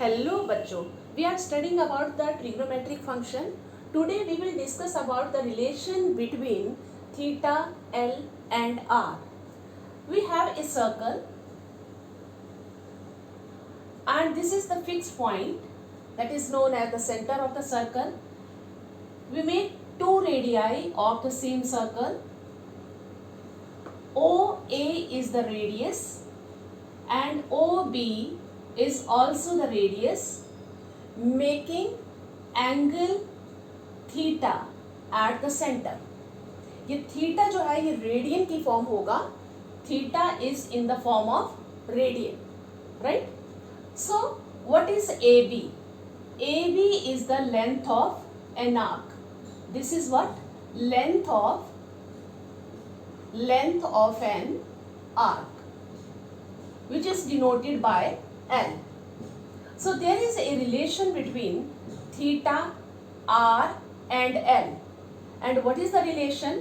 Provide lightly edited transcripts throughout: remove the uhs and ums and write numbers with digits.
Hello बच्चों, we are studying about the trigonometric function. Today we will discuss about the relation between theta, L and R. We have a circle and this is the fixed point that is known as the center of the circle. We make two radii of the same circle. OA is the radius and OB is also the radius, making angle theta at the center. ये theta जो है ये radian की form होगा. Theta is in the form of radian, right? So what is AB? AB is the length of an arc. This is what? Length of an arc, which is denoted by L. So there is a relation between theta, R and L. And what is the relation?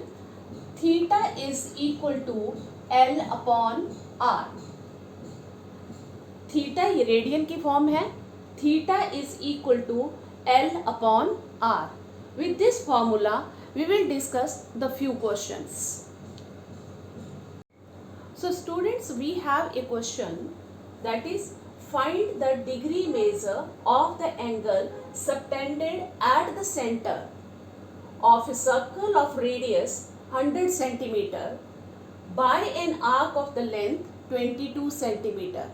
Theta is equal to L upon R. Theta ये radian की form है. Theta is equal to L upon R. With this formula, we will discuss the few questions. So students, we have a question that is, find the degree measure of the angle subtended at the center of a circle of radius 100 centimeter by an arc of the length 22 centimeter.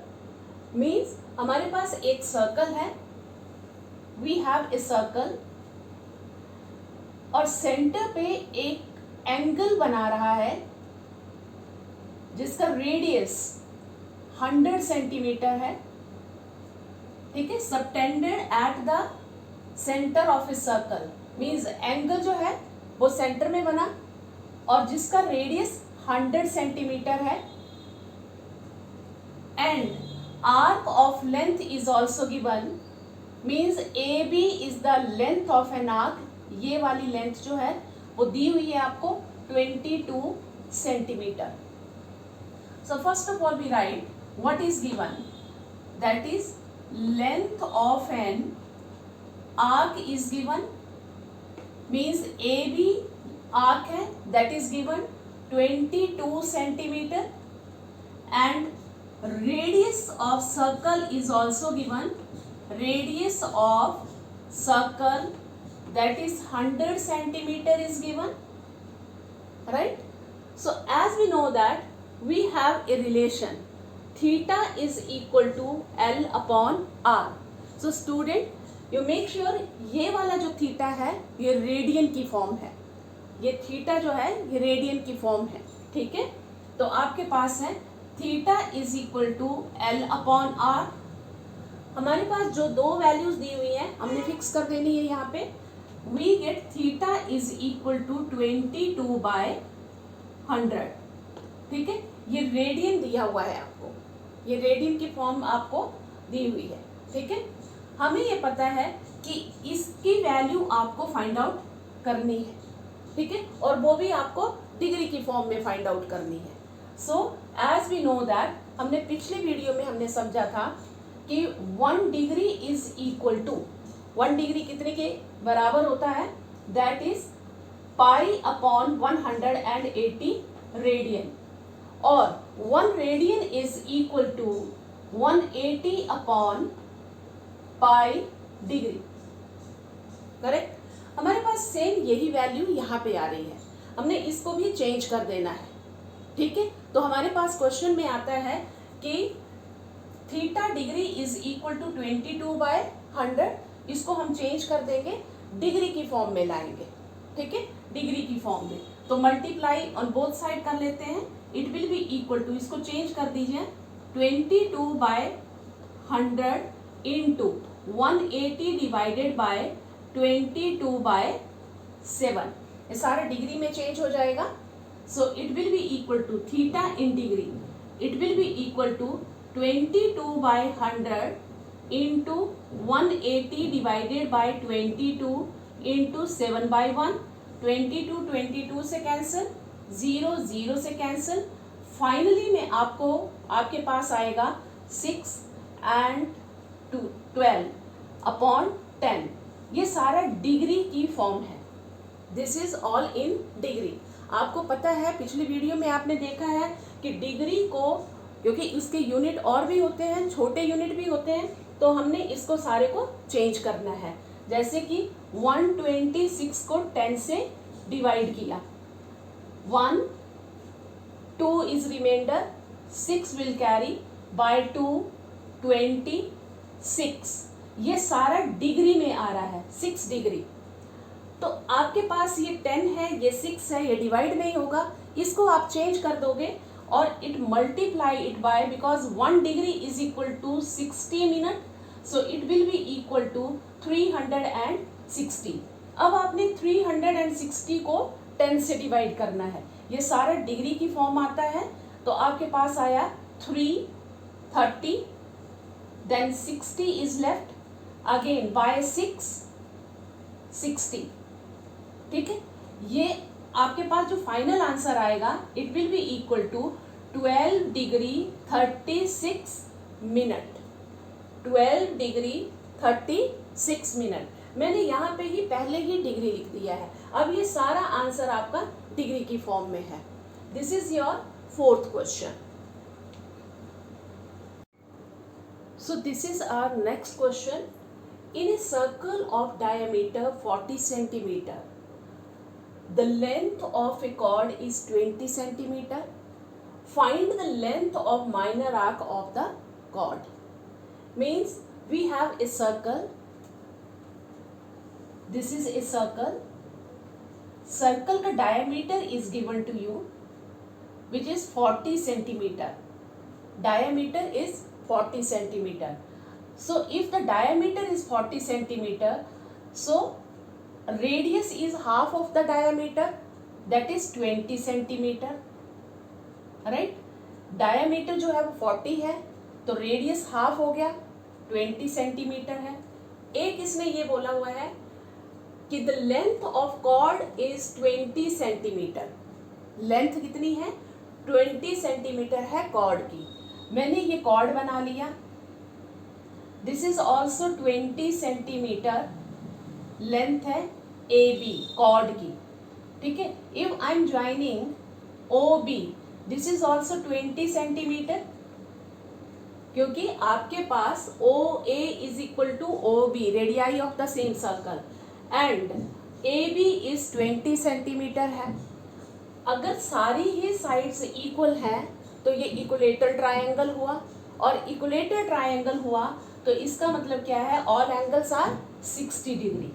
Means हमारे पास एक circle है, we have a circle और centre पे एक angle बना रहा है जिसका रेडियस 100 सेंटीमीटर है. ठीक है, subtended at the centre of a circle means angle जो है वो सेंटर में बना और जिसका रेडियस 100 सेंटीमीटर है. And arc of length is also given means AB is the length of an arc. ये वाली लेंथ जो है वो दी हुई है आपको 22 centimetre. So first of all we write what is given, that is length of an arc is given means AB arc है that is given 22 centimeter and radius of circle is also given. Radius of circle that is 100 centimeter is given, right? So as we know that we have a relation theta is equal to L upon R. So student, you make sure ये वाला जो theta है ये radian की form है. ये theta जो है ये रेडियन की फॉर्म है. ठीक है, तो आपके पास है theta is equal to L upon R. हमारे पास जो दो वैल्यूज दी हुई हैं हमने फिक्स कर देनी है यहाँ पे. We get theta is equal to 22 by 100. ठीक है, ये रेडियन दिया हुआ है आपको, ये रेडियन की फॉर्म आपको दी हुई है. ठीक है, हमें ये पता है कि इसकी वैल्यू आपको फाइंड आउट करनी है. ठीक है, और वो भी आपको डिग्री की फॉर्म में फाइंड आउट करनी है. So as we know that हमने पिछले वीडियो में हमने समझा था कि 1 degree is equal to 1 degree कितने के बराबर होता है, that is pi upon 180 radian. और 1 radian is equal to 180 upon pi degree. Correct, हमारे पास सेम यही वैल्यू यहाँ पे आ रही है. हमने इसको भी चेंज कर देना है. ठीक है, तो हमारे पास क्वेश्चन में आता है कि theta degree is equal to 22 by 100. इसको हम चेंज कर देंगे, डिग्री की फॉर्म में लाएंगे. ठीक है, डिग्री की फॉर्म में तो मल्टीप्लाई ऑन बोथ साइड कर लेते हैं. It will be equal to, इसको चेंज कर दीजिए, 22 by 100 into 180 divided by 22 by 7. ये सारा डिग्री में चेंज हो जाएगा. So it will be equal to theta in degree, it will be equal to 22 by 100 into 180 divided by 22 into 7 by 1. 22 से cancel, 0 से कैंसिल. फाइनली में आपको आपके पास आएगा 6 and 12/10, ये सारा डिग्री की फॉर्म है। This is all in degree. आपको पता है पिछली वीडियो में आपने देखा है कि डिग्री को, क्योंकि इसके यूनिट और भी होते हैं, छोटे यूनिट भी होते हैं, तो हमने इसको सारे को चेंज करना है। जैसे कि 126 को 10 से डिवाइड किया, 1, 2 is remainder, 6 will carry by 2, 26। ये सारा डिग्री में आ रहा है, 6 डिग्री। तो आपके पास ये 10 है, ये 6 है, ये डिवाइड नहीं होगा, इसको आप चेंज कर दोगे और it multiply it by, because 1 degree is equal to 60 minute, so it will be equal to 360। अब आपने 360 को 10 से डिवाइड करना है, ये सारा डिग्री की फॉर्म आता है। तो आपके पास आया 330, then 60 is left, again by 6, 60। ठीक है, ये आपके पास जो फाइनल आंसर आएगा it will be equal to 12 degree 36 minute, 12 degree 36 minute. मैंने यहाँ पे ही पहले ही डिग्री लिख दिया है। अब ये सारा आंसर आपका डिग्री की फॉर्म में है। This is your 4th question. So this is our next question. In a circle of diameter 40 centimeter, the length of a chord is 20 centimeter. Find the length of minor arc of the chord. Means we have a circle. This is a circle. Circle का diameter is given to you, which is 40 centimeter. Diameter is 40 centimeter. So if the diameter is 40 centimeter, so radius is half of the diameter, that is 20 centimeter, right? Diameter जो है वो 40 है, तो radius half हो गया, 20 centimeter है। एक इसमें ये बोला हुआ है कि the length of chord is 20 centimeter. Length कितनी है? 20 centimeter है chord की। मैंने ये chord बना लिया। This is also 20 centimeter length है AB chord की, ठीक है। If I am joining OB, this is also 20 centimeter, क्योंकि आपके पास OA is equal to OB, radii of the same circle, and AB is 20 centimeter है। अगर सारी ही साइड्स इक्वल हैं तो ये इक्विलेटरल ट्रायंगल हुआ, और इक्विलेटरल ट्रायंगल हुआ तो इसका मतलब क्या है? All angles are 60 degree.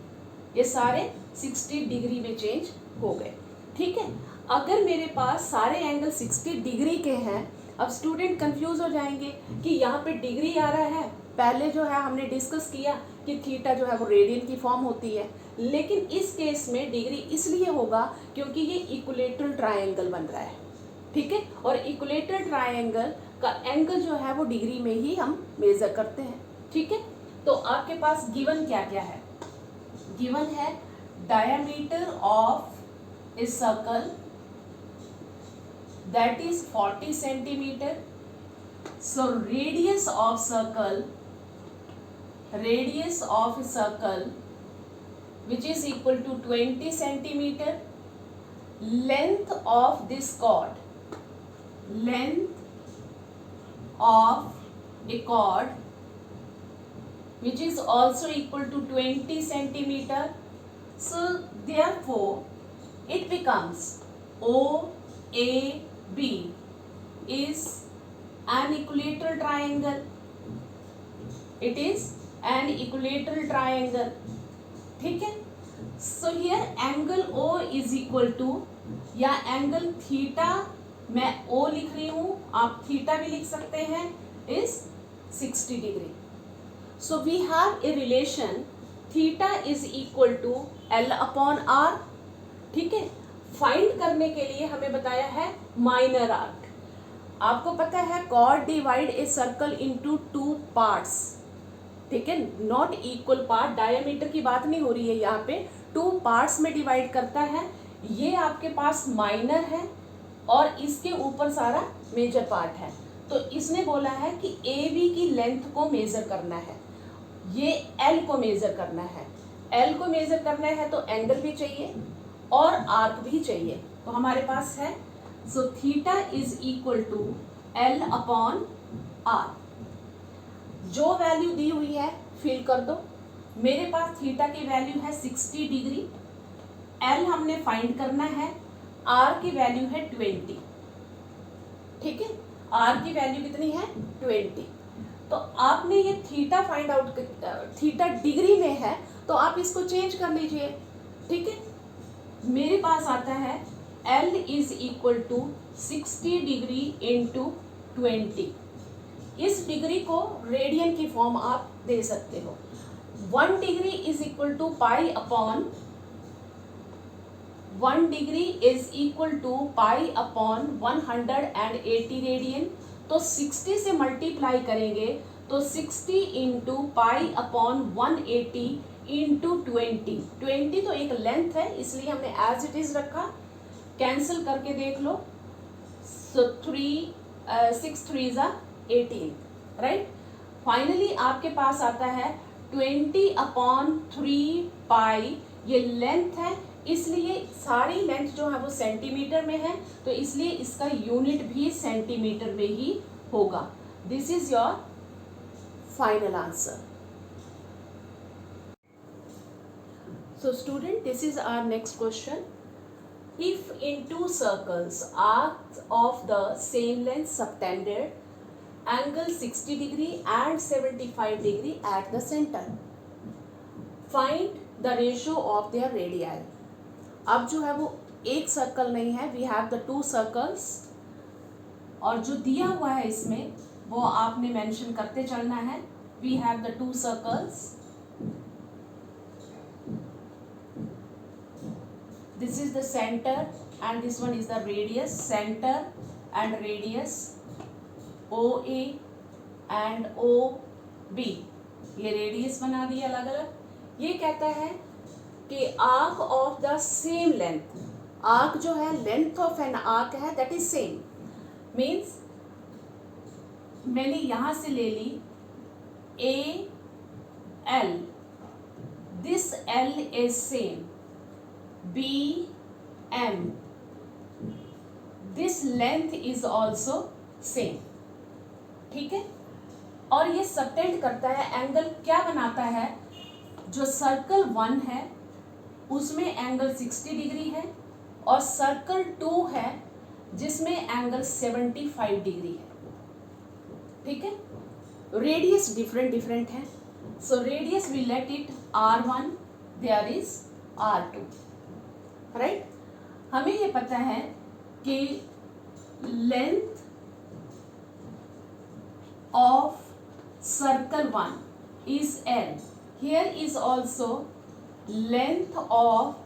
ये सारे 60 डिग्री में चेंज हो गए, ठीक है। अगर मेरे पास सारे एंगल 60 डिग्री के हैं, अब स्टूडेंट कंफ्यूज हो जाएंगे कि यहाँ पे डिग्री आ रहा है। पहले जो है हमने डिस्कस किया कि थीटा जो है वो रेडियन की फॉर्म होती है, लेकिन इस केस में डिग्री इसलिए होगा क्योंकि ये इक्विलेटरल ट्रायंगल बन रहा है, ठीक है। और इक्विलेटरल ट्रायंगल का एंगल जो है वो डिग्री में ही हम मेजर करते हैं, ठीक है। तो आपके पास गिवन क्या क्या है? गिवन है diameter of a circle that is 40 centimetre. So radius of circle, radius of a circle which is equal to 20 centimeter. Length of this chord, length of a chord which is also equal to 20 centimeter. So therefore it becomes OAB is an equilateral triangle. It is an equilateral triangle, ठीक है। So here angle O is equal to, या angle theta मैं O लिख रही हूं, आप theta भी लिख सकते हैं, is 60 degree. So we have a relation theta is equal to L/R, ठीक है। फाइंड करने के लिए हमें बताया है माइनर आर्क। आपको पता है chord divide a circle into 2 parts, ठीक है, नॉट इक्वल पार्ट। डायमीटर की बात नहीं हो रही है यहाँ पे, 2 पार्ट्स में डिवाइड करता है। ये आपके पास माइनर है और इसके ऊपर सारा मेजर पार्ट है। तो इसने बोला है कि AB की लेंथ को मेजर करना है। ये एल को मेजर करना है। एल को मेजर करना है तो एंगल भी चाहिए और आर्क भी चाहिए। तो हमारे पास है, so theta is equal to L upon R. जो वैल्यू दी हुई है फिल कर दो। मेरे पास थीटा की वैल्यू है 60 डिग्री, एल हमने फाइंड करना है, आर की वैल्यू है 20। ठीक है, आर की वैल्यू कितनी है 20। तो आपने ये theta find out, theta degree में है तो आप इसको चेंज कर लीजिए। ठीक है, मेरे पास आता है L is equal to 60 degree into 20। इस डिग्री को रेडियन की फॉर्म आप दे सकते हो। 1 degree is equal to pi upon 1 degree is equal to pi upon 180 radian. तो 60 से मल्टीप्लाई करेंगे तो 60 इंटू पाई अपॉन 180 इंटू 20 तो एक लेंथ है इसलिए हमने एज इट इज रखा। कैंसिल करके देख लो, सो 6 3 18, राइट। फाइनली आपके पास आता है 20 अपॉन 3 पाई। ये लेंथ है इसलिए सारी लेंथ जो है वो सेंटीमीटर में है, तो इसलिए इसका यूनिट भी सेंटीमीटर में ही होगा। This is your final answer. So student, this is our next question. If in two circles arcs of the same length subtended, angle 60 degree and 75 degree at the center, find the ratio of their radii. अब जो है वो एक circle नहीं है, we have the two circles, और जो दिया हुआ है इसमें वो आपने मेंशन करते चलना है। We have the two circles. This is the center and this one is the radius. Center and radius OA and OB, ये रेडियस बना दिया अलग अलग। ये कहता है कि arc of the same length, arc जो है लेंथ ऑफ एन आर्क है दैट इज सेम, मीन्स मैंने यहां से ले ली A L, this L is same, B M, this length is also same. ठीक है, और ये सबटेंड करता है, एंगल क्या बनाता है, जो सर्कल 1 है उसमें एंगल 60 डिग्री है और सर्कल 2 है जिसमें एंगल 75 डिग्री है। ठीक है, रेडियस डिफरेंट है, so radius we let it R1, there is R2, right. हमें ये पता है कि length of circle 1 is L. Here is also length of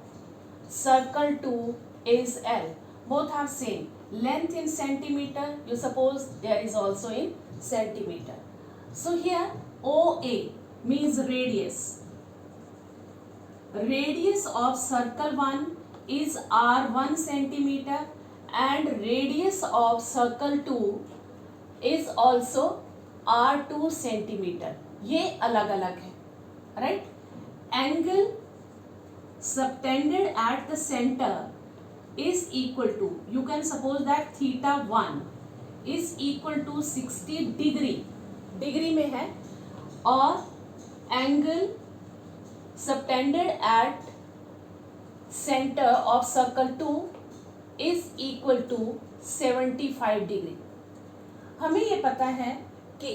circle 2 is L. Both are same. Length in centimeter, you suppose there is also in centimeter. So here OA means radius. Radius of circle 1 is R1 centimeter and radius of circle 2 is also R2 centimetre. ये अलग अलग है, right. Angle subtended at the centre is equal to, you can suppose that theta 1 is equal to 60 degree, degree में है, और angle subtended at centre of circle 2 is equal to 75 degree. हमें ये पता है कि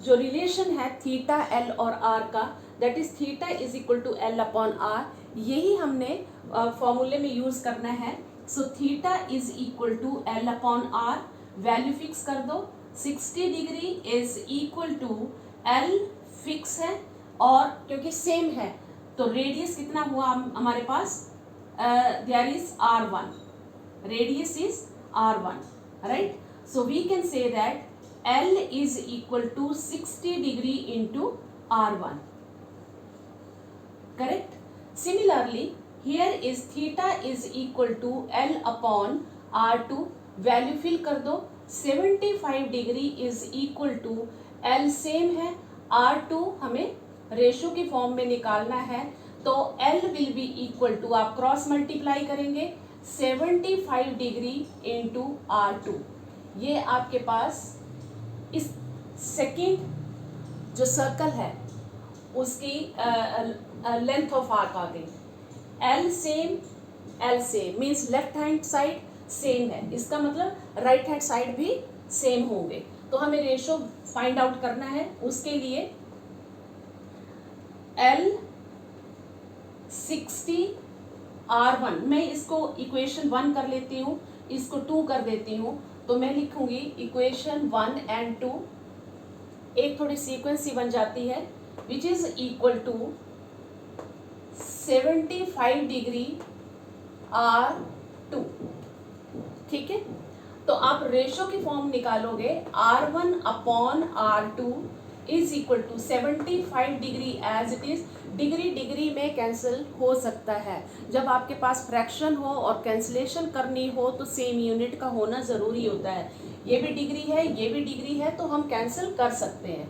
जो रिलेशन है थीटा एल और आर का, that is theta is equal to L upon R, यही हमने फॉर्मूले में यूज करना है। So theta is equal to L upon R, value fix कर दो, 60 degree is equal to L fix है, और क्योंकि सेम है तो रेडियस कितना हुआ हमारे पास, there is R1, radius is R1, right. So we can say that L is equal to 60 degree into R1. Correct? Similarly, here is theta is equal to L upon R2. Value fill कर दो, 75 degree is equal to L same है, R2 हमें ratio की form में निकालना है तो L will be equal to, आप क्रॉस मल्टीप्लाई करेंगे 75 डिग्री इंटू R2। ये आपके पास इस सेकेंड जो सर्कल है उसकी लेंथ ऑफ आर्क आ गई। L same means left hand side same है, इसका मतलब राइट हैंड साइड भी सेम होंगे। तो हमें रेशो फाइंड आउट करना है, उसके लिए L 60 R1, मैं इसको इक्वेशन 1 कर लेती हूँ, इसको 2 कर देती हूँ, तो मैं लिखूंगी इक्वेशन 1 एंड 2, एक थोड़ी सीक्वेंस सी बन जाती है, which is equal to 75 degree R2। ठीक है, तो आप रेशो की फॉर्म निकालोगे R1 upon R2 is equal to 75 degree as it is. Degree में कैंसिल हो सकता है, जब आपके पास फ्रैक्शन हो और कैंसिलेशन करनी हो तो सेम यूनिट का होना ज़रूरी होता है। ये भी डिग्री है, ये भी डिग्री है, तो हम कैंसिल कर सकते हैं।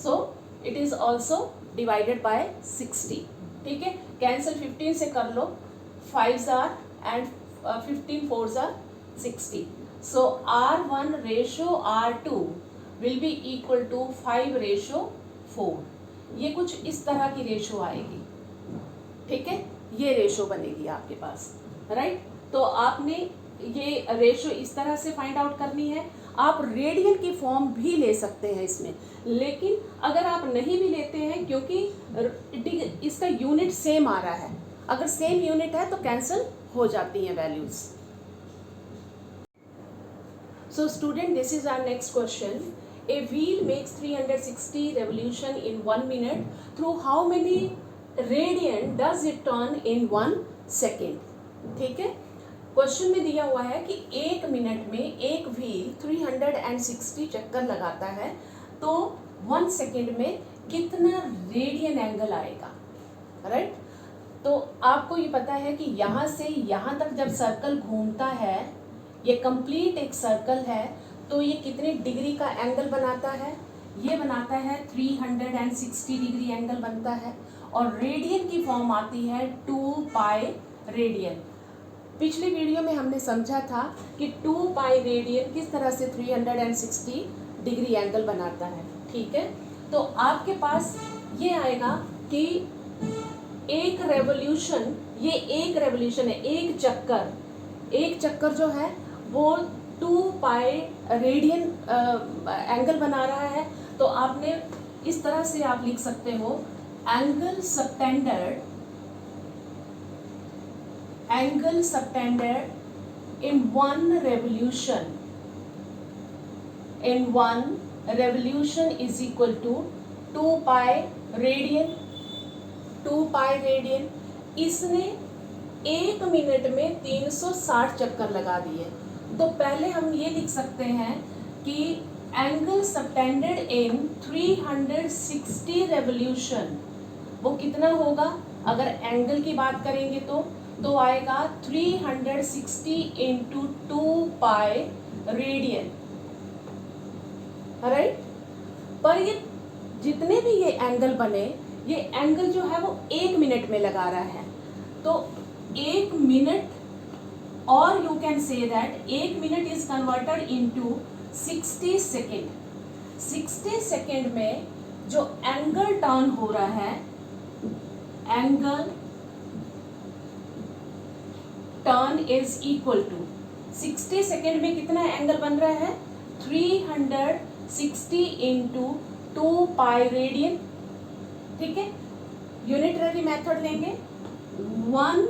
So it is also divided by 60। ठीक है, कैंसिल 15 से कर लो, 5 are and 15 4 are 60। So R1 ratio R2 will be equal to 5:4। ये कुछ इस तरह की रेशो आएगी। ठीक है, ये रेशो बनेगी आपके पास, राइट। तो आपने ये रेशो इस तरह से फाइंड आउट करनी है। आप रेडियन की फॉर्म भी ले सकते हैं इसमें, लेकिन अगर आप नहीं भी लेते हैं, क्योंकि इसका यूनिट सेम आ रहा है, अगर सेम यूनिट है तो कैंसिल हो जाती हैं values. So student, this is our next question. A wheel makes 360 revolution in 1 minute. Through how many radian does it turn in 1 second? ठीक है, क्वेश्चन में दिया हुआ है कि 1 मिनट में एक व्हील 360 चक्कर लगाता है, तो 1 सेकेंड में कितना रेडियन एंगल आएगा, राइट। तो आपको ये पता है कि यहाँ से यहाँ तक जब सर्कल घूमता है, ये कंप्लीट एक सर्कल है, तो ये कितने डिग्री का एंगल बनाता है, ये बनाता है 360 डिग्री एंगल बनता है। और रेडियन की फॉर्म आती है 2 पाई रेडियन। पिछली वीडियो में हमने समझा था कि 2 पाई रेडियन किस तरह से 360 डिग्री एंगल बनाता है। ठीक है, तो आपके पास ये आएगा कि एक रेवोल्यूशन, ये एक रेवोल्यूशन है, एक चक्कर जो है वो 2 पाई रेडियन एंगल बना रहा है। तो आपने इस तरह से आप लिख सकते हो, angle subtended in one revolution is equal to 2 pi radian. इसने 1 मिनट में 360 चक्कर लगा दिए। तो पहले हम ये लिख सकते हैं कि एंगल सबटेंडेड इन 360 रेवोल्यूशन वो कितना होगा। अगर एंगल की बात करेंगे तो आएगा 360 इंटू 2 पाई रेडियन, राइट। पर ये जितने भी ये एंगल बने, ये एंगल जो है वो 1 मिनट में लगा रहा है। तो 1 मिनट, और you can say that 1 minute is converted into 60 second. 60 second में जो एंगल टर्न हो रहा है, angle turn is equal to 60 second में कितना एंगल बन रहा है, 360 इंटू 2 पाई रेडियन। ठीक है, यूनिटरी मेथड लेंगे। 1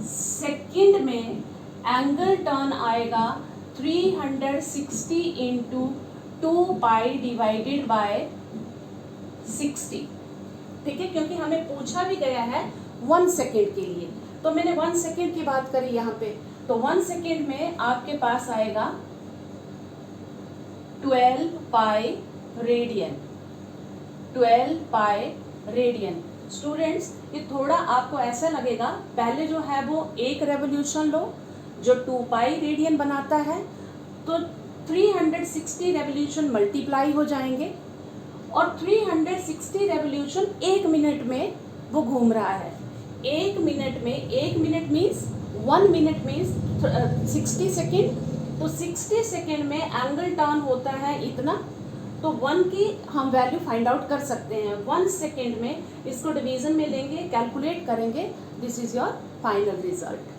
सेकेंड में एंगल टर्न आएगा 360 इंटू 2 पाई डिवाइडेड बाय 60। ठीक है, क्योंकि हमें पूछा भी गया है 1 सेकेंड के लिए, तो मैंने 1 सेकेंड की बात करी यहाँ पे। तो 1 सेकेंड में आपके पास आएगा 12 पाई रेडियन। स्टूडेंट्स, ये थोड़ा आपको ऐसा लगेगा, पहले जो है वो एक रेवोल्यूशन लो जो 2 पाई रेडियन बनाता है, तो 360 रेवोल्यूशन मल्टीप्लाई हो जाएंगे और 360 रेवोल्यूशन 1 मिनट में वो घूम रहा है। 1 मिनट में, 1 minute means 1 minute means 60 second, तो 60 सेकेंड में एंगल टर्न होता है इतना, तो 1 की हम वैल्यू फाइंड आउट कर सकते हैं। 1 सेकेंड में इसको डिवीजन में लेंगे, कैलकुलेट करेंगे, this is your final result.